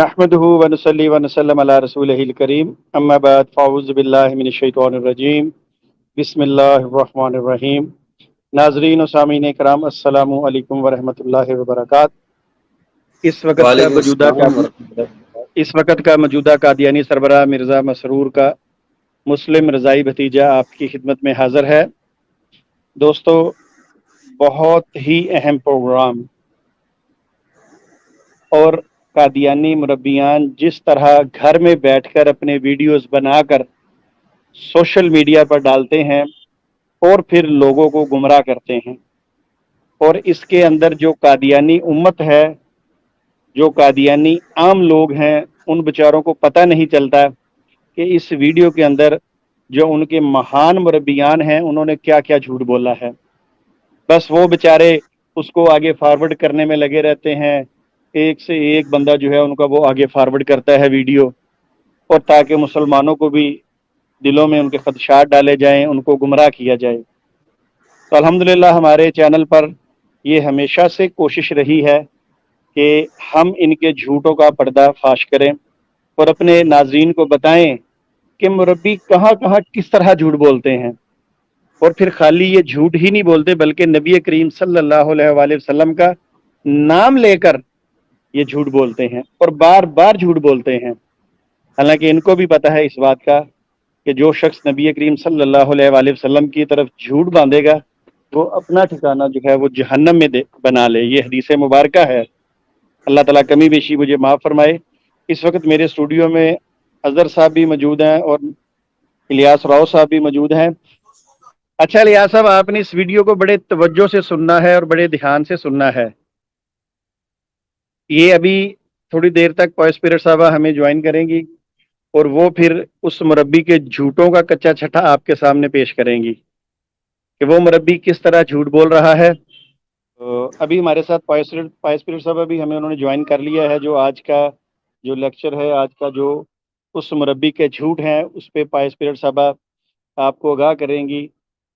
نحمده ونصلي ونسلم على رسوله الكريم اما بعد فاعوذ باللہ من الشیطان الرجیم بسم اللہ الرحمن الرحیم۔ ناظرین و سامعین کرام، السلام علیکم ورحمۃ اللہ وبرکاتہ۔ وعلیکم السلام ورحمۃ اللہ۔ اس وقت کا موجودہ قادیانی سربراہ مرزا مسرور کا مسلم رضائی بھتیجا آپ کی خدمت میں حاضر ہے۔ دوستو، بہت ہی اہم پروگرام اور قادیانی مربیان جس طرح گھر میں بیٹھ کر اپنے ویڈیوز بنا کر سوشل میڈیا پر ڈالتے ہیں اور پھر لوگوں کو گمراہ کرتے ہیں، اور اس کے اندر جو قادیانی امت ہے، جو قادیانی عام لوگ ہیں، ان بیچاروں کو پتہ نہیں چلتا کہ اس ویڈیو کے اندر جو ان کے مہان مربیان ہیں انہوں نے کیا کیا جھوٹ بولا ہے۔ بس وہ بیچارے اس کو آگے فارورڈ کرنے میں لگے رہتے ہیں، ایک سے ایک بندہ جو ہے ان کا وہ آگے فارورڈ کرتا ہے ویڈیو، اور تاکہ مسلمانوں کو بھی دلوں میں ان کے خدشات ڈالے جائیں، ان کو گمراہ کیا جائے۔ تو الحمدللہ ہمارے چینل پر یہ ہمیشہ سے کوشش رہی ہے کہ ہم ان کے جھوٹوں کا پردہ فاش کریں اور اپنے ناظرین کو بتائیں کہ مربی کہاں کہاں کس طرح جھوٹ بولتے ہیں، اور پھر خالی یہ جھوٹ ہی نہیں بولتے بلکہ نبی کریم صلی اللہ علیہ وآلہ وسلم کا نام لے کر یہ جھوٹ بولتے ہیں اور بار بار جھوٹ بولتے ہیں، حالانکہ ان کو بھی پتہ ہے اس بات کا کہ جو شخص نبی کریم صلی اللہ علیہ وآلہ وسلم کی طرف جھوٹ باندھے گا وہ اپنا ٹھکانہ جو ہے وہ جہنم میں بنا لے۔ یہ حدیث مبارکہ ہے۔ اللہ تعالیٰ کمی بیشی مجھے معاف فرمائے۔ اس وقت میرے اسٹوڈیو میں اظہر صاحب بھی موجود ہیں اور الیاس راؤ صاحب بھی موجود ہیں۔ اچھا الیاس صاحب، آپ نے اس ویڈیو کو بڑے توجہ سے سننا ہے اور بڑے دھیان سے سننا ہے۔ یہ ابھی تھوڑی دیر تک پوائس پیریڈ صاحبہ ہمیں جوائن کریں گی اور وہ پھر اس مربی کے جھوٹوں کا کچا چھٹا آپ کے سامنے پیش کریں گی کہ وہ مربی کس طرح جھوٹ بول رہا ہے۔ تو ابھی ہمارے ساتھ پوائس پیریڈ صاحبہ بھی ہمیں انہوں نے جوائن کر لیا ہے، جو آج کا جو لیکچر ہے، آج کا جو اس مربی کے جھوٹ ہیں اس پہ پوائس پیریڈ صاحبہ آپ کو آگاہ کریں گی۔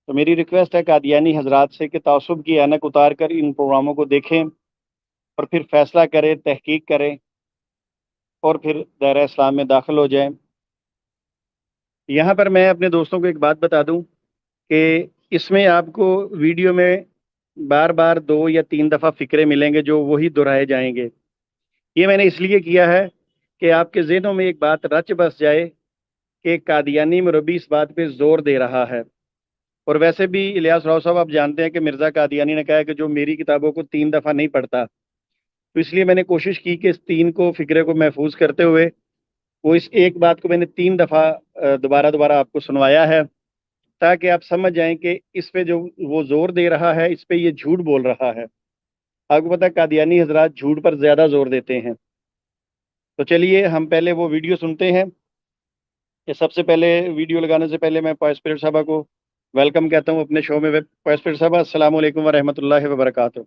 تو میری ریکویسٹ ہے قادیانی حضرات سے کہ تعصب کی اینک اتار کر ان پروگراموں کو دیکھیں اور پھر فیصلہ کریں، تحقیق کریں اور پھر دائرہ اسلام میں داخل ہو جائیں۔ یہاں پر میں اپنے دوستوں کو ایک بات بتا دوں کہ اس میں آپ کو ویڈیو میں بار بار 2 یا 3 دفعہ فقرے ملیں گے جو وہی دہرائے جائیں گے۔ یہ میں نے اس لیے کیا ہے کہ آپ کے ذہنوں میں ایک بات رچ بس جائے کہ قادیانی مربی اس بات پہ زور دے رہا ہے۔ اور ویسے بھی الیاس راؤ صاحب آپ جانتے ہیں کہ مرزا قادیانی نے کہا ہے کہ جو میری کتابوں کو 3 دفعہ نہیں پڑھتا، تو اس لیے میں نے کوشش کی کہ اس 3 کو فقرے کو محفوظ کرتے ہوئے وہ اس ایک بات کو میں نے 3 دفعہ دوبارہ آپ کو سنوایا ہے، تاکہ آپ سمجھ جائیں کہ اس پہ جو وہ زور دے رہا ہے اس پہ یہ جھوٹ بول رہا ہے۔ آپ کو پتہ ہے قادیانی حضرات جھوٹ پر زیادہ زور دیتے ہیں۔ تو چلیے ہم پہلے وہ ویڈیو سنتے ہیں۔ کہ سب سے پہلے ویڈیو لگانے سے پہلے میں پوائس پیریڈ صاحبہ کو ویلکم کہتا ہوں اپنے شو میں۔ پوائس پیریڈ صاحبہ السلام علیکم ورحمۃ اللہ وبرکاتہ۔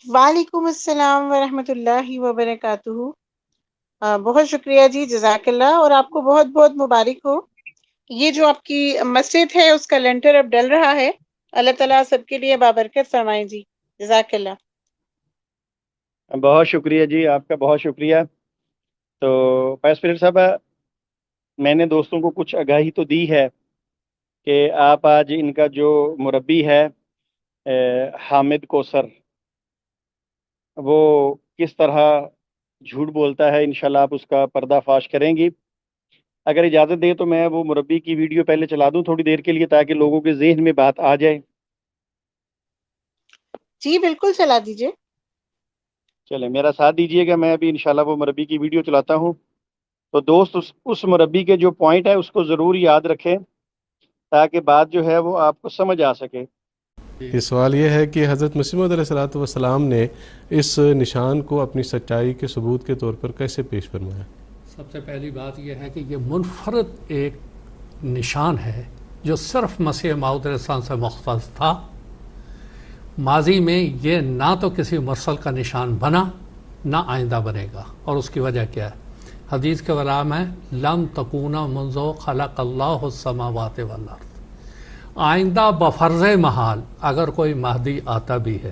وعلیکم السلام ورحمۃ اللہ وبرکاتہ۔ بہت شکریہ جی، جزاک اللہ، اور آپ کو بہت بہت مبارک ہو۔ یہ جو آپ کی مسجد ہے اس کا لنٹر اب ڈل رہا ہے، اللہ تعالیٰ سب کے لیے بابرکت فرمائیں جی، جزاک اللہ۔ بہت شکریہ جی، آپ کا بہت شکریہ۔ تو پوائس پیریڈ صاحبہ، میں نے دوستوں کو کچھ آگاہی تو دی ہے کہ آپ آج ان کا جو مربی ہے حامد کوثر، وہ کس طرح جھوٹ بولتا ہے، انشاءاللہ آپ اس کا پردہ فاش کریں گی۔ اگر اجازت دے تو میں وہ مربی کی ویڈیو پہلے چلا دوں تھوڑی دیر کے لیے، تاکہ لوگوں کے ذہن میں بات آ جائے۔ جی بالکل چلا دیجئے۔ چلیں میرا ساتھ دیجئے گا، میں ابھی انشاءاللہ وہ مربی کی ویڈیو چلاتا ہوں۔ تو دوست اس مربی کے جو پوائنٹ ہے اس کو ضرور یاد رکھیں، تاکہ بات جو ہے وہ آپ کو سمجھ آ سکے۔ یہ سوال یہ ہے کہ حضرت مسیح موعود علیہ السلام نے اس نشان کو اپنی سچائی کے ثبوت کے طور پر کیسے پیش فرمایا؟ سب سے پہلی بات یہ ہے کہ یہ منفرد ایک نشان ہے جو صرف مسیح موعود علیہ السلام سے مختص تھا۔ ماضی میں یہ نہ تو کسی مرسل کا نشان بنا نہ آئندہ بنے گا، اور اس کی وجہ کیا ہے؟ حدیث کے کلام ہے لم تکون منذ خلق اللہ السماوات والارض۔ آئندہ بفرض محال اگر کوئی مہدی آتا بھی ہے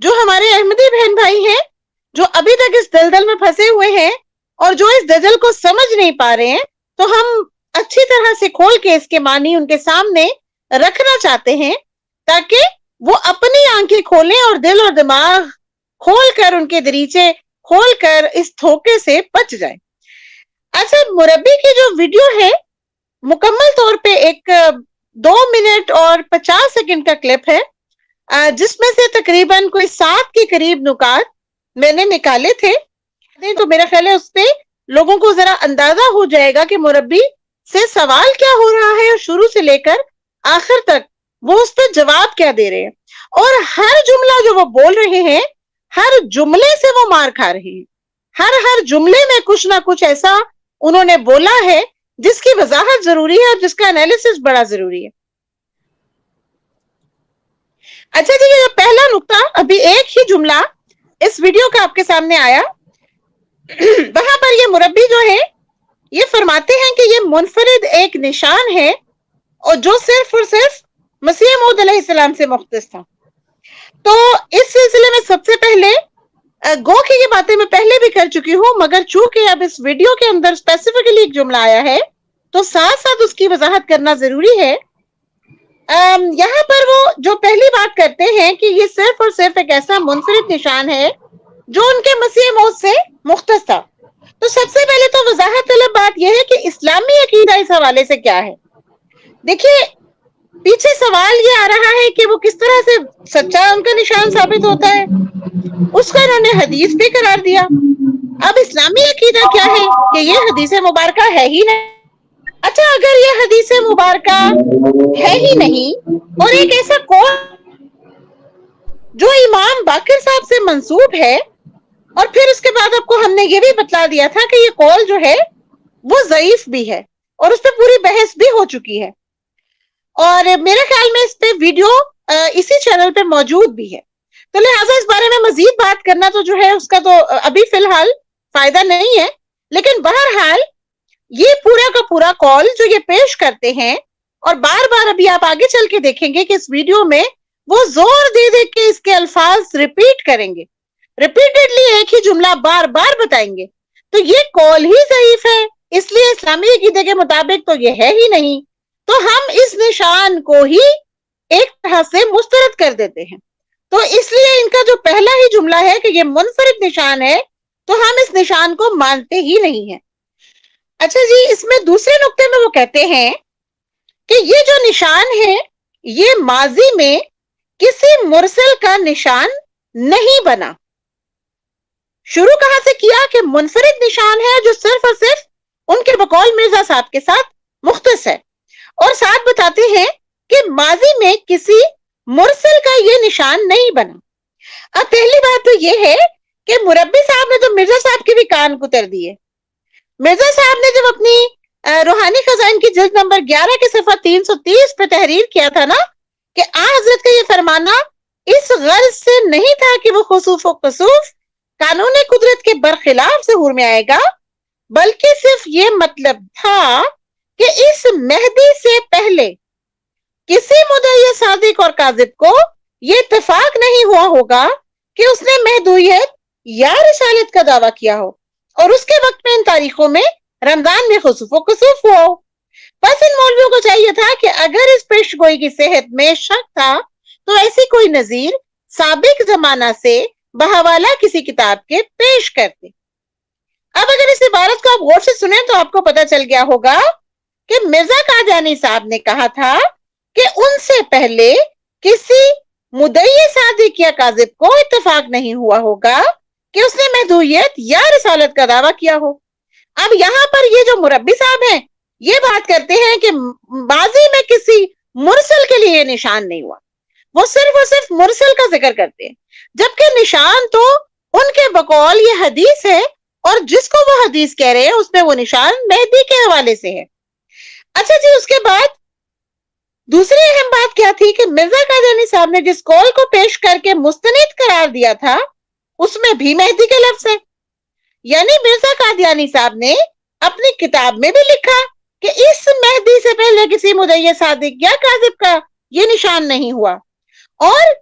جو ہمارے احمدی بہن بھائی ہیں جو ابھی تک اس دلدل میں پھنسے ہوئے ہیں اور جو اس دجل کو سمجھ نہیں پا رہے ہیں، تو ہم اچھی طرح سے کھول کے اس کے معنی ان کے سامنے رکھنا چاہتے ہیں تاکہ وہ اپنی آنکھیں کھولیں اور دل اور دماغ کھول کر، ان کے دریچے کھول کر اس دھوکے سے بچ جائیں۔ اچھا، مربی کی جو ویڈیو ہے مکمل طور پہ ایک 2 منٹ اور 50 سیکنڈ کا کلپ ہے، جس میں سے تقریباً کوئی 7 کے قریب نکات میں نے نکالے تھے، تو میرا خیال ہے اس پہ لوگوں کو ذرا اندازہ ہو جائے گا کہ مربی سے سوال کیا ہو رہا ہے اور شروع سے لے کر آخر تک وہ اس پہ جواب کیا دے رہے ہیں، اور ہر جملہ جو وہ بول رہے ہیں، ہر جملے سے وہ مار کھا رہے ہیں، ہر جملے میں کچھ نہ کچھ ایسا انہوں نے بولا ہے جس کی وضاحت ضروری ہے اور جس کا انالیسس بڑا ضروری ہے۔ اچھا جی، یہ پہلا نقطہ، ابھی ایک ہی جملہ اس ویڈیو کا آپ کے سامنے آیا، وہاں پر یہ مربی جو ہے یہ فرماتے ہیں کہ یہ منفرد ایک نشان ہے اور جو صرف اور صرف مسیح موعود علیہ السلام سے مختص تھا۔ تو اس سلسلے میں سب سے پہلے گو کہ یہ باتیں میں پہلے بھی کر چکی ہوں، مگر چونکہ اب اس ویڈیو کے اندر اسپیسیفکلی ایک جملہ آیا ہے تو ساتھ ساتھ اس کی وضاحت کرنا ضروری ہے۔ یہاں پر وہ جو پہلی بات کرتے ہیں کہ یہ صرف اور صرف ایک ایسا منفرد نشان ہے جو ان کے مسیح موت سے مختص تھا۔ تو سب سے پہلے تو وضاحت طلب بات یہ ہے کہ اسلامی عقیدہ اس حوالے سے کیا ہے۔ دیکھیے، پیچھے سوال یہ آ رہا ہے کہ وہ کس طرح سے سچا ان کا نشان ثابت ہوتا ہے، اس کو انہوں نے حدیث بھی قرار دیا۔ اب اسلامی عقیدہ کیا ہے کہ یہ حدیث مبارکہ ہے ہی نہیں۔ اچھا، اگر یہ حدیث مبارکہ ہے ہی نہیں اور ایک ایسا قول جو امام باقر صاحب سے منسوب ہے، اور پھر اس کے بعد آپ کو ہم نے یہ بھی بتلا دیا تھا کہ یہ قول جو ہے وہ ضعیف بھی ہے اور اس پہ پوری بحث بھی ہو چکی ہے، اور میرے خیال میں اس پہ ویڈیو اسی چینل پہ موجود بھی ہے، تو لہٰذا اس بارے میں مزید بات کرنا تو جو ہے اس کا تو ابھی فی الحال فائدہ نہیں ہے۔ لیکن بہرحال یہ پورا کا پورا قول جو یہ پیش کرتے ہیں، اور بار بار ابھی آپ آگے چل کے دیکھیں گے کہ اس ویڈیو میں وہ زور دے دے کے اس کے الفاظ ریپیٹ کریں گے، ریپیٹڈلی ایک ہی جملہ بار بار بتائیں گے، تو یہ قول ہی ضعیف ہے، اس لیے اسلامی عقیدے کے مطابق تو یہ ہے ہی نہیں، تو ہم اس نشان کو ہی ایک طرح سے مسترد کر دیتے ہیں۔ تو اس لیے ان کا جو پہلا ہی جملہ ہے کہ یہ منفرد نشان ہے، تو ہم اس نشان کو مانتے ہی نہیں ہیں۔ اچھا جی، اس میں دوسرے نقطے میں وہ کہتے ہیں کہ یہ جو نشان ہے یہ ماضی میں کسی مرسل کا نشان نہیں بنا۔ شروع کہاں سے کیا کہ منفرد نشان ہے جو صرف اور صرف ان کے بقول مرزا صاحب کے ساتھ مختص ہے، اور ساتھ بتاتے ہیں کہ ماضی میں کسی مرسل کا یہ نشان نہیں بنا۔ اب پہلی بات تو یہ ہے کہ مربی صاحب نے تو مرزا صاحب کے بھی کان کتر دیے۔ مرزا صاحب نے جب اپنی روحانی خزائن کی جلد نمبر 11 کے صفحہ 330 پہ تحریر کیا تھا نا کہ حضرت کا یہ فرمانا اس غرض سے نہیں تھا کہ وہ خصوف و کسوف قانون قدرت کے برخلاف ظہور میں آئے گا، بلکہ صرف یہ مطلب تھا کہ اس مہدی سے پہلے کسی مدعی صادق اور کاذب کو یہ اتفاق نہیں ہوا ہوگا کہ اس نے مہدویت یا رسالت کا دعویٰ کیا ہو اور اس کے وقت میں ان تاریخوں میں رمضان میں خصوف و کسوف ہوا ہو۔ بس ان مولویوں کو چاہیے تھا کہ اگر اس پیش گوئی کی صحت میں شک تھا تو ایسی کوئی نظیر سابق زمانہ سے بحوالہ کسی کتاب کے پیش کرتے۔ اب اگر اس عبارت کو آپ غور سے سنیں تو آپ کو پتہ چل گیا ہوگا کہ مرزا قادیانی صاحب نے کہا تھا کہ ان سے پہلے کسی مدعی صادق یا کاذب کو اتفاق نہیں ہوا ہوگا کہ اس نے مہدویت یا رسالت کا دعویٰ کیا ہو۔ اب یہاں پر یہ جو مربی صاحب ہیں یہ بات کرتے ہیں کہ ماضی میں کسی مرسل کے لیے نشان نہیں ہوا، وہ صرف اور صرف مرسل کا ذکر کرتے ہیں، جبکہ نشان تو ان کے بقول یہ حدیث ہے، اور جس کو وہ حدیث کہہ رہے ہیں اس میں وہ نشان مہدی کے حوالے سے ہے۔ اچھا جی، اس کے بعد دوسری اہم بات کیا تھی کہ مرزا قادیانی صاحب نے جس قول کو پیش کر کے مستند قرار دیا تھا اس میں بھی مہدی کے لفظ ہے، یعنی مرزا قادیانی صاحب نے اپنی کتاب میں بھی لکھا کہ اس مہدی سے پہلے کسی مدعی صادق یا کاذب کا یہ نشان نہیں ہوا، اور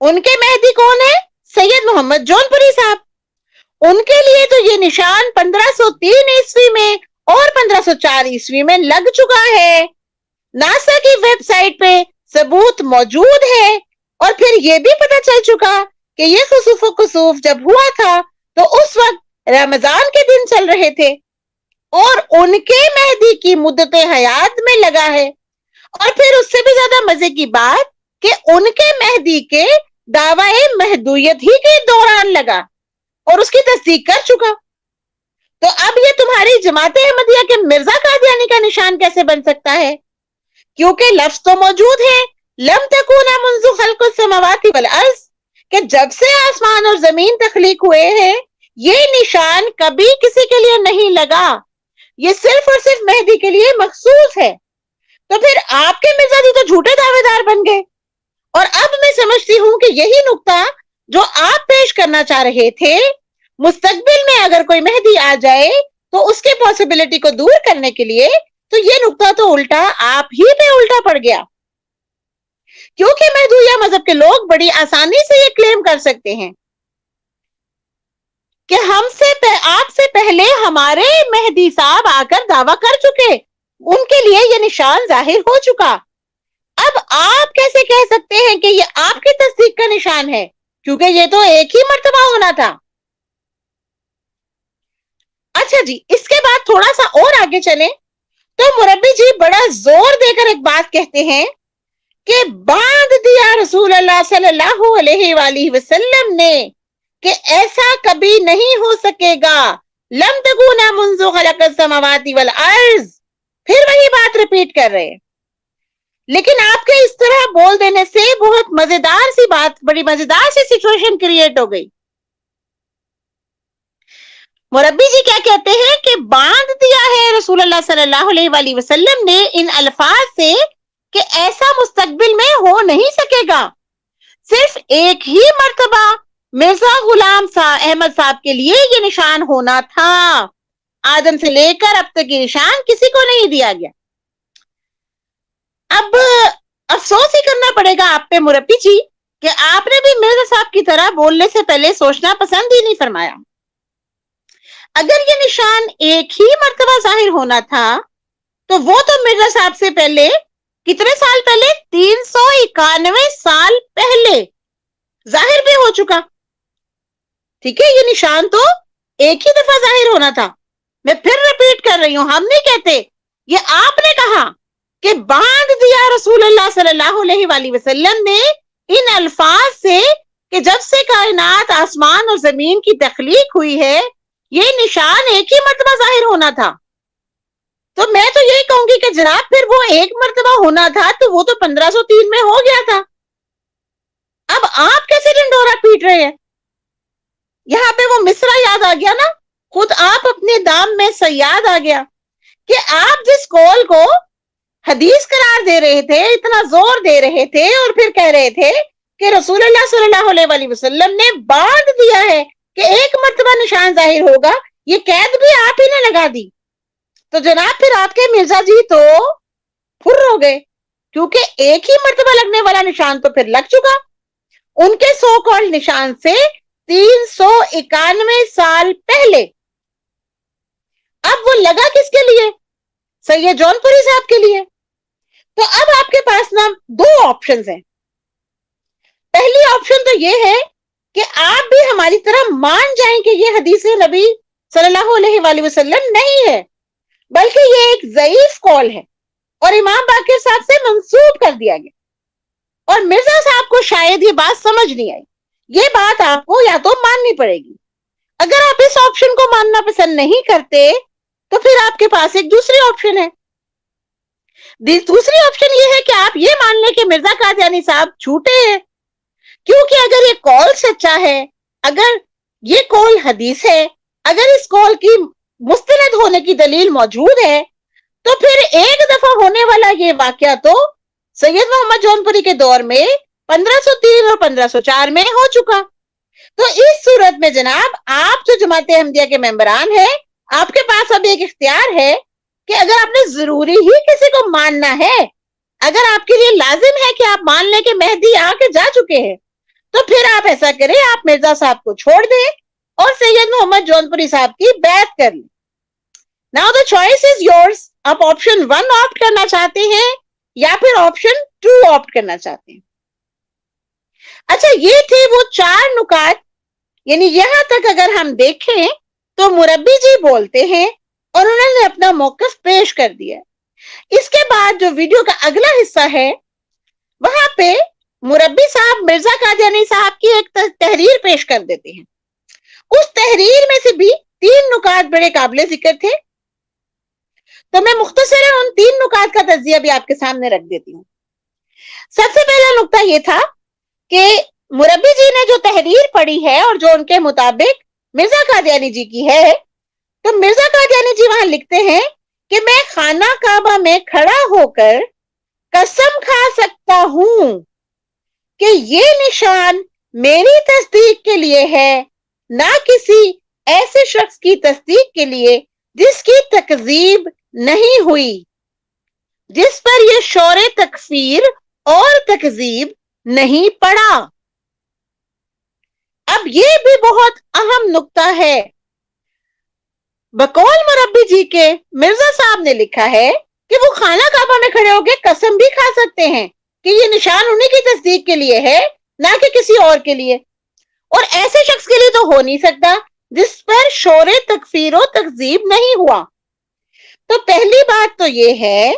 ان کے مہدی کون ہے؟ سید محمد جونپوری صاحب. ان کے لیے تو یہ نشان 1503 عیسوی میں اور 1504 عیسوی میں لگ چکا ہے. ناسا کی ویب سائٹ پہ ثبوت موجود ہے. اور پھر یہ بھی پتہ چل چکا کہ یہ خسوف و کسوف جب ہوا تھا تو اس وقت رمضان کے دن چل رہے تھے اور ان کے مہدی کی مدت حیات میں لگا ہے. اور پھر اس سے بھی زیادہ مزے کی بات کہ ان کے مہدی کے دعوی مہدویت ہی کے دوران لگا اور اس کی تصدیق کر چکا. تو اب یہ تمہاری جماعت احمدیہ کے مرزا قادیانی کا نشان کیسے بن سکتا ہے؟ کیونکہ لفظ تو موجود ہے لم تکون منذ خلق السماوات والارض کہ جب سے آسمان اور زمین تخلیق ہوئے ہیں یہ نشان کبھی کسی کے لیے نہیں لگا. یہ صرف اور صرف مہدی کے لیے مخصوص ہے. تو پھر آپ کے مرزا جی تو جھوٹے دعوے دار بن گئے. اور اب میں سمجھتی ہوں کہ یہی نقطہ جو آپ پیش کرنا چاہ رہے تھے، مستقبل میں اگر کوئی مہدی آ جائے تو اس کے پاسبلٹی کو دور کرنے کے لیے تو یہ نقطہ تو الٹا آپ ہی پہ الٹا پڑ گیا. کیونکہ مہدویہ مذہب کے لوگ بڑی آسانی سے یہ کلیم کر سکتے ہیں کہ آپ سے پہلے ہمارے مہدی صاحب آ کر دعویٰ کر چکے، ان کے لیے یہ نشان ظاہر ہو چکا. اب آپ کیسے کہہ سکتے ہیں کہ یہ آپ کی تصدیق کا نشان ہے؟ کیونکہ یہ تو ایک ہی مرتبہ ہونا تھا. اچھا جی، اس کے بعد تھوڑا سا اور آگے چلیں تو مربی جی بڑا زور دے کر ایک بات کہتے ہیں کہ باندھ دیا رسول اللہ صلی اللہ علیہ وآلہ وسلم نے کہ ایسا کبھی نہیں ہو سکے گا. لم تکون منذ خلق السماوات والارض. پھر وہی بات ریپیٹ کر رہے ہیں. لیکن آپ کے اس طرح بول دینے سے بہت مزیدار سی بات، بڑی مزیدار سی سچویشن کریٹ ہو گئی. مربی جی کیا کہتے ہیں کہ باندھ دیا ہے رسول اللہ صلی اللہ علیہ وآلہ وسلم نے ان الفاظ سے کہ ایسا مستقبل میں ہو نہیں سکے گا. صرف ایک ہی مرتبہ مرزا غلام احمد صاحب کے لیے یہ نشان ہونا تھا. آدم سے لے کر اب تک یہ نشان کسی کو نہیں دیا گیا. اب افسوس ہی کرنا پڑے گا آپ پہ مربی جی کہ آپ نے بھی مرزا صاحب کی طرح بولنے سے پہلے سوچنا پسند ہی نہیں فرمایا. اگر یہ نشان ایک ہی مرتبہ ظاہر ہونا تھا تو وہ تو مرزا صاحب سے پہلے کتنے سال پہلے؟ 391 سال پہلے ظاہر بھی ہو چکا. ٹھیک ہے، یہ نشان تو ایک ہی دفعہ ظاہر ہونا تھا. میں پھر ریپیٹ کر رہی ہوں، ہم نہیں کہتے، یہ آپ نے کہا کہ باندھ دیا رسول اللہ صلی اللہ علیہ وآلہ وسلم نے ان الفاظ سے کہ جب سے کائنات آسمان اور زمین کی تخلیق ہوئی ہے یہ نشان ایک ہی مرتبہ ظاہر ہونا تھا. تو میں تو یہی کہوں گی کہ جناب پھر وہ ایک مرتبہ ہونا تھا تو وہ تو 1503 میں ہو گیا تھا. اب آپ کیسے ڈنڈورا پیٹ رہے ہیں؟ یہاں پہ وہ مصرع یاد آ گیا نا، خود آپ اپنے دام میں سیاد آ گیا کہ آپ جس قول کو حدیث قرار دے رہے تھے، اتنا زور دے رہے تھے اور پھر کہہ رہے تھے کہ رسول اللہ صلی اللہ علیہ وآلہ وسلم نے باندھ دیا ہے کہ ایک مرتبہ نشان ظاہر ہوگا، یہ قید بھی آپ ہی نے لگا دی. تو جناب پھر آپ کے مرزا جی تو پھر ہو گئے، کیونکہ ایک ہی مرتبہ لگنے والا نشان تو پھر لگ چکا. ان کے سو کال نشان سے 391 سال پہلے. اب وہ لگا کس کے لیے؟ سید جونپوری صاحب کے لیے. تو اب آپ کے پاس نا دو آپشنز ہیں. پہلی آپشن تو یہ ہے کہ آپ بھی ہماری طرح مان جائیں کہ یہ حدیث نبی صلی اللہ علیہ وآلہ وسلم نہیں ہے، بلکہ یہ ایک ضعیف قول ہے اور امام باقر صاحب سے منسوب کر دیا گیا. اور مرزا صاحب کو شاید یہ بات سمجھ نہیں آئی. یہ بات آپ کو یا تو ماننی پڑے گی. اگر آپ اس آپشن کو ماننا پسند نہیں کرتے تو پھر آپ کے پاس ایک دوسری آپشن ہے. دوسری آپشن یہ ہے کہ آپ یہ مان لیں کہ مرزا قادیانی صاحب جھوٹے ہیں، کیونکہ اگر یہ قول سچا ہے، اگر یہ قول حدیث ہے، اگر اس قول کی مستند ہونے کی دلیل موجود ہے تو پھر ایک دفعہ ہونے والا یہ واقعہ تو سید محمد جونپوری کے دور میں 1503 اور 1504 میں ہو چکا. تو اس صورت میں جناب آپ جو جماعت احمدیہ کے ممبران ہیں، آپ کے پاس اب ایک اختیار ہے کہ اگر آپ نے ضروری ہی کسی کو ماننا ہے، اگر آپ کے لیے لازم ہے کہ آپ مان لیں کہ مہدی آ کے جا چکے ہیں، تو پھر آپ ایسا کریں, آپ مرزا صاحب کو چھوڑ دیں اور سید محمد جونپوری صاحب کی بیعت کر لیں. Now the choice is yours. آپ آپشن 1 آپٹ کرنا چاہتے ہیں یا پھر آپشن 2 آپٹ کرنا چاہتے ہیں. اچھا, یہ تھے وہ 4 نکات. یعنی یہاں تک اگر ہم دیکھیں تو مربی جی بولتے ہیں اور انہوں نے اپنا موقف پیش کر دیا. اس کے بعد جو ویڈیو کا اگلا حصہ ہے وہاں پہ مربی صاحب مرزا قادیانی صاحب کی ایک تحریر پیش کر دیتے ہیں. اس تحریر میں سے بھی 3 نکات بڑے قابل ذکر تھے, تو میں مختصراً ان 3 نکات کا تجزیہ بھی آپ کے سامنے رکھ دیتی ہوں. سب سے پہلا نقطہ یہ تھا کہ مربی جی نے جو تحریر پڑھی ہے اور جو ان کے مطابق مرزا قادیانی جی کی ہے, تو مرزا قادیانی جی وہاں لکھتے ہیں کہ میں خانہ کعبہ میں کھڑا ہو کر قسم کھا سکتا ہوں کہ یہ نشان میری تصدیق کے لیے ہے, نہ کسی ایسے شخص کی تصدیق کے لیے جس کی تکذیب نہیں ہوئی, جس پر یہ شور تکفیر اور تکذیب نہیں پڑا. اب یہ بھی بہت اہم نقطہ ہے. بقول مربی جی کے مرزا صاحب نے لکھا ہے کہ وہ خانہ کعبہ میں کھڑے ہو کے قسم بھی کھا سکتے ہیں کہ یہ نشان انہی کی تصدیق کے لیے ہے, نہ کہ کسی اور کے لیے, اور ایسے شخص کے لیے تو ہو نہیں سکتا جس پر شور تکفیر و تکذیب نہیں ہوا. تو پہلی بات تو یہ ہے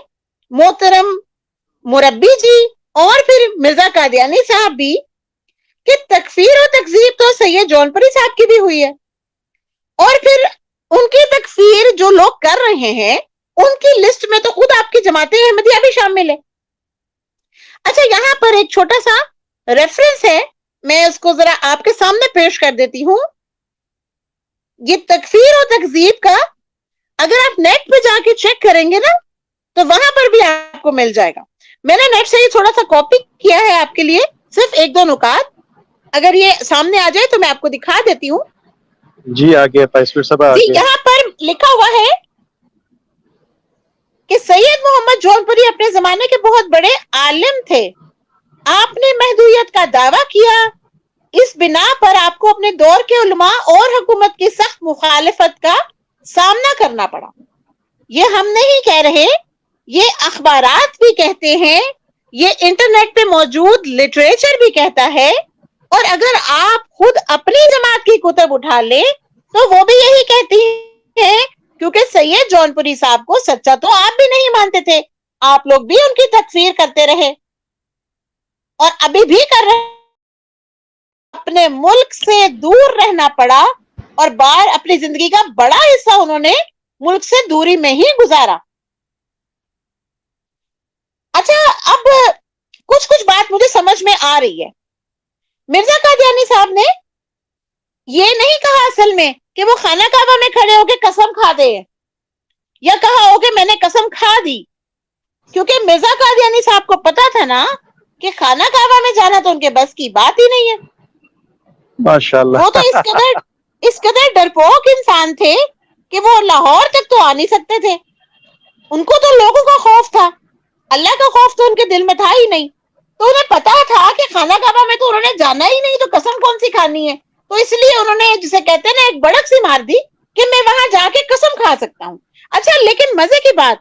محترم مربی جی اور پھر مرزا قادیانی صاحب بھی کہ تکفیر و تکذیب تو سید جونپوری صاحب کی بھی ہوئی ہے, اور پھر ان کی تکفیر جو لوگ کر رہے ہیں ان کی لسٹ میں تو خود آپ کی جماعت احمدیہ بھی شامل ہے. اچھا, یہاں پر ایک چھوٹا سا ریفرنس ہے, میں اس کو ذرا آپ کے سامنے پیش کر دیتی ہوں. یہ تکفیر و تکذیب کا اگر آپ نیٹ پہ جا کے چیک کریں گے نا تو وہاں پر بھی آپ کو مل جائے گا. میں نے نیٹ سے یہ تھوڑا سا کاپی کیا ہے آپ کے لیے, صرف 1-2 نکات. اگر یہ سامنے آ جائے تو میں آپ کو دکھا دیتی ہوں. جی آگے فیصل صاحب جی, آگے. یہاں پر لکھا ہوا ہے کہ سید محمد جونپوری اپنے زمانے کے بہت بڑے عالم تھے. آپ نے محدودیت کا دعویٰ کیا, اس بنا پر آپ کو اپنے دور کے علماء اور حکومت کی سخت مخالفت کا سامنا کرنا پڑا. یہ ہم نہیں کہہ رہے, یہ اخبارات بھی کہتے ہیں, یہ انٹرنیٹ پہ موجود لٹریچر بھی کہتا ہے, اور اگر آپ خود اپنی جماعت کی کتب اٹھا لیں تو وہ بھی یہی کہتی ہیں, کیونکہ سید جونپوری صاحب کو سچا تو آپ بھی نہیں مانتے تھے, آپ لوگ بھی ان کی تکفیر کرتے رہے اور ابھی بھی کر رہے. اپنے ملک سے دور رہنا پڑا اور اپنی زندگی کا بڑا حصہ انہوں نے ملک سے دوری میں ہی گزارا. اچھا, اب کچھ بات مجھے سمجھ میں آ رہی ہے. مرزا قادیانی صاحب نے یہ نہیں کہا اصل میں کہ وہ خانہ کعبہ میں کھڑے ہو کے قسم کھا دے, یا کہا ہو کہ میں نے قسم کھا دی, کیونکہ مرزا قادیانی صاحب کو پتا تھا نا کہ خانہ کعبہ میں جانا تو ان کے بس کی بات ہی نہیں ہے. ماشاءاللہ. وہ تو اس قدر ڈرپوک انسان تھے کہ وہ لاہور تک تو آ نہیں سکتے تھے. ان کو تو لوگوں کا خوف تھا, اللہ کا خوف تو ان کے دل میں تھا ہی نہیں. تو انہیں پتا تھا کہ خانہ کعبہ میں تو انہوں نے جانا ہی نہیں, تو قسم کون سی کھانی ہے. تو اس لیے انہوں نے جسے کہتے ہیں نا ایک بڑک سی مار دی کہ میں وہاں جا کے قسم کھا سکتا ہوں. اچھا, لیکن مزے کی بات,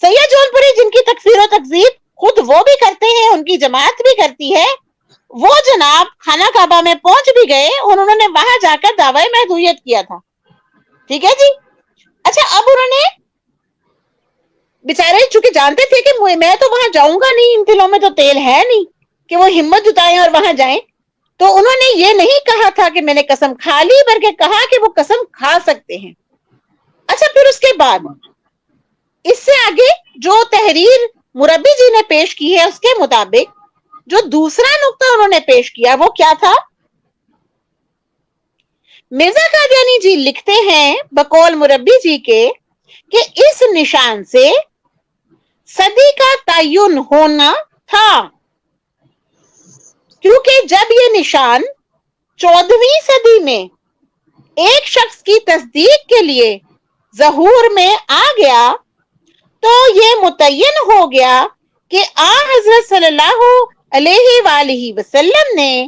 سید جونپوری جن کی تکفیر و تکذیب خود وہ بھی کرتے ہیں, ان کی جماعت بھی کرتی ہے, وہ جناب خانہ کعبہ میں پہنچ بھی گئے, انہوں نے وہاں جا کر دعوی محدودیت کیا تھا. ٹھیک ہے جی. اچھا, اب انہوں نے بیچارے چونکہ جانتے تھے کہ میں تو وہاں جاؤں گا نہیں, ان دلوں میں تو تیل ہے نہیں کہ وہ ہمت جتائیں اور وہاں جائیں, تو انہوں نے یہ نہیں کہا تھا کہ میں نے قسم کھا لی, بلکہ کہا کہ وہ قسم کھا سکتے ہیں. اچھا, پھر اس کے بعد اس سے آگے جو تحریر مربی جی نے پیش کی ہے اس کے مطابق جو دوسرا نقطہ انہوں نے پیش کیا وہ کیا تھا. مرزا قادیانی جی لکھتے ہیں بقول مربی جی کے کہ اس نشان سے صدی کا تعین ہونا تھا, کیونکہ جب یہ نشان 14ویں صدی میں ایک شخص کی تصدیق کے لیے ظہور میں آ گیا تو یہ متعین ہو گیا کہ حضرت صلی اللہ علیہ وآلہ وسلم نے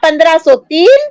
1503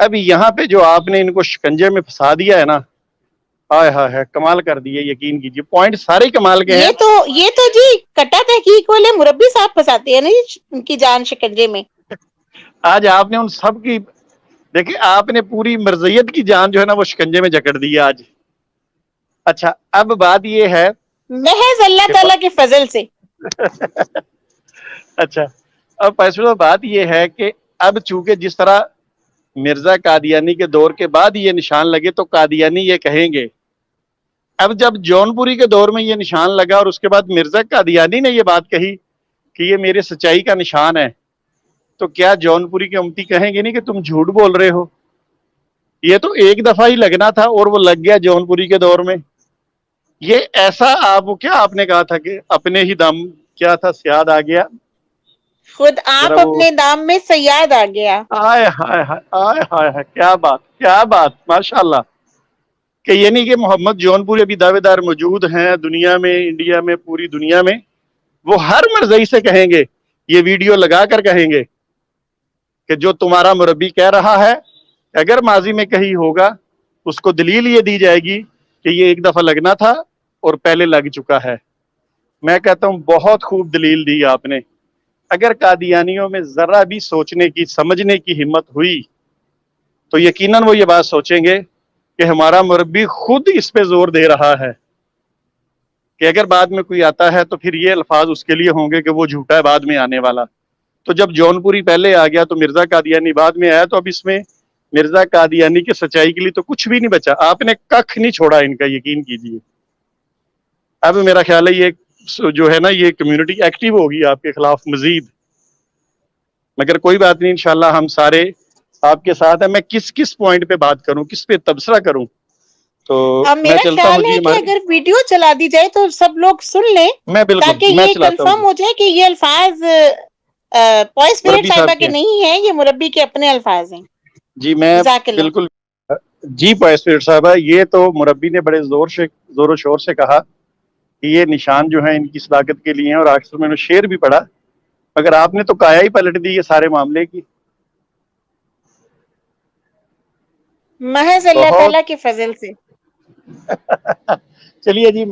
اب یہاں پہ جو آپ نے ان کو شکنجے میں پھنسا دیا ہے نا، ہائے ہائے ہائے، کمال کر دیے، یقین کیجیے پوائنٹ سارے کمال کے ہیں۔ یہ تو جی کٹا تحقیق والے مربی صاحب پھنساتے ہیں نا ان کی جان شکنجے میں۔ آج آپ نے ان سب کی دیکھیں، آپ نے پوری مرضیت کی جان جو ہے نا وہ شکنجے میں جکڑ دی ہے آج۔ اچھا اب بات یہ ہے، محض اللہ تعالیٰ کے فضل سے۔ اچھا اب فیصلہ بات یہ ہے کہ اب چونکہ جس طرح مرزا قادیانی کے دور کے بعد یہ نشان لگے تو قادیانی یہ کہیں گے، اب جب جون پوری کے دور میں یہ نشان لگا اور اس کے بعد مرزا قادیانی نے یہ بات کہی کہ یہ میرے سچائی کا نشان ہے، تو کیا جون پوری کے امتی کہیں گے نہیں کہ تم جھوٹ بول رہے ہو؟ یہ تو ایک دفعہ ہی لگنا تھا اور وہ لگ گیا جون پوری کے دور میں۔ یہ ایسا آپ نے کہا تھا کہ اپنے ہی دم کیا تھا سیاد آ گیا، خود آپ اپنے دام میں سیاد آ گیا۔ آئے ہائے ہائے آئے ہائے ہائے، کیا بات ماشاءاللہ، کہ یعنی کہ محمد جون پوری ابھی دعوے دار موجود ہیں دنیا میں، انڈیا میں، پوری دنیا میں، وہ ہر مرضی سے کہیں گے، یہ ویڈیو لگا کر کہیں گے کہ جو تمہارا مربی کہہ رہا ہے اگر ماضی میں کہیں ہوگا اس کو دلیل یہ دی جائے گی کہ یہ ایک دفعہ لگنا تھا اور پہلے لگ چکا ہے۔ میں کہتا ہوں بہت خوب دلیل دی آپ نے۔ اگر قادیانیوں میں ذرا بھی سوچنے کی سمجھنے کی ہمت ہوئی تو یقیناً وہ یہ بات سوچیں گے کہ ہمارا مربی خود اس پہ زور دے رہا ہے کہ اگر بعد میں کوئی آتا ہے تو پھر یہ الفاظ اس کے لیے ہوں گے کہ وہ جھوٹا ہے بعد میں آنے والا۔ تو جب جون پوری پہلے آ گیا تو مرزا قادیانی بعد میں آیا، تو اب اس میں مرزا قادیانی کی سچائی کے لیے تو کچھ بھی نہیں بچا، آپ نے ککھ نہیں چھوڑا ان کا، یقین کیجیے۔ اب میرا خیال ہے یہ جو ہے نا یہ کمیونٹی ایکٹیو ہوگی آپ کے خلاف مزید، مگر کوئی بات نہیں، انشاءاللہ ہم سارے آپ کے ساتھ ہیں۔ میں کس پوائنٹ پہ بات کروں، کس پہ تبصرہ کروں؟ تو میں میرا چلتا خیال ہوں ہے جی کہ اگر ویڈیو چلا دی جائے تو سب لوگ سن لیں، میں بالکل تاکہ میں یہ چلاتا کنفرم ہوں ہو جائے کہ یہ الفاظ پوائس پیریڈ مربی صاحب صاحبہ کے کے، نہیں ہیں، یہ مربی کے اپنے الفاظ ہیں۔ جی میں جزاک اللہ۔ بالکل جی پوائس صاحبہ، یہ تو مربی نے بڑے زور و شور سے کہا کہ یہ نشان جو ہیں ان کی صداقت کے لیے ہیں، اور اکثر میں نے شعر بھی پڑھا، مگر آپ نے تو کایا ہی پلٹ دی یہ سارے معاملے کی۔ محض اللہ بہت تعالیٰ کے فضل سے۔ چلیے جی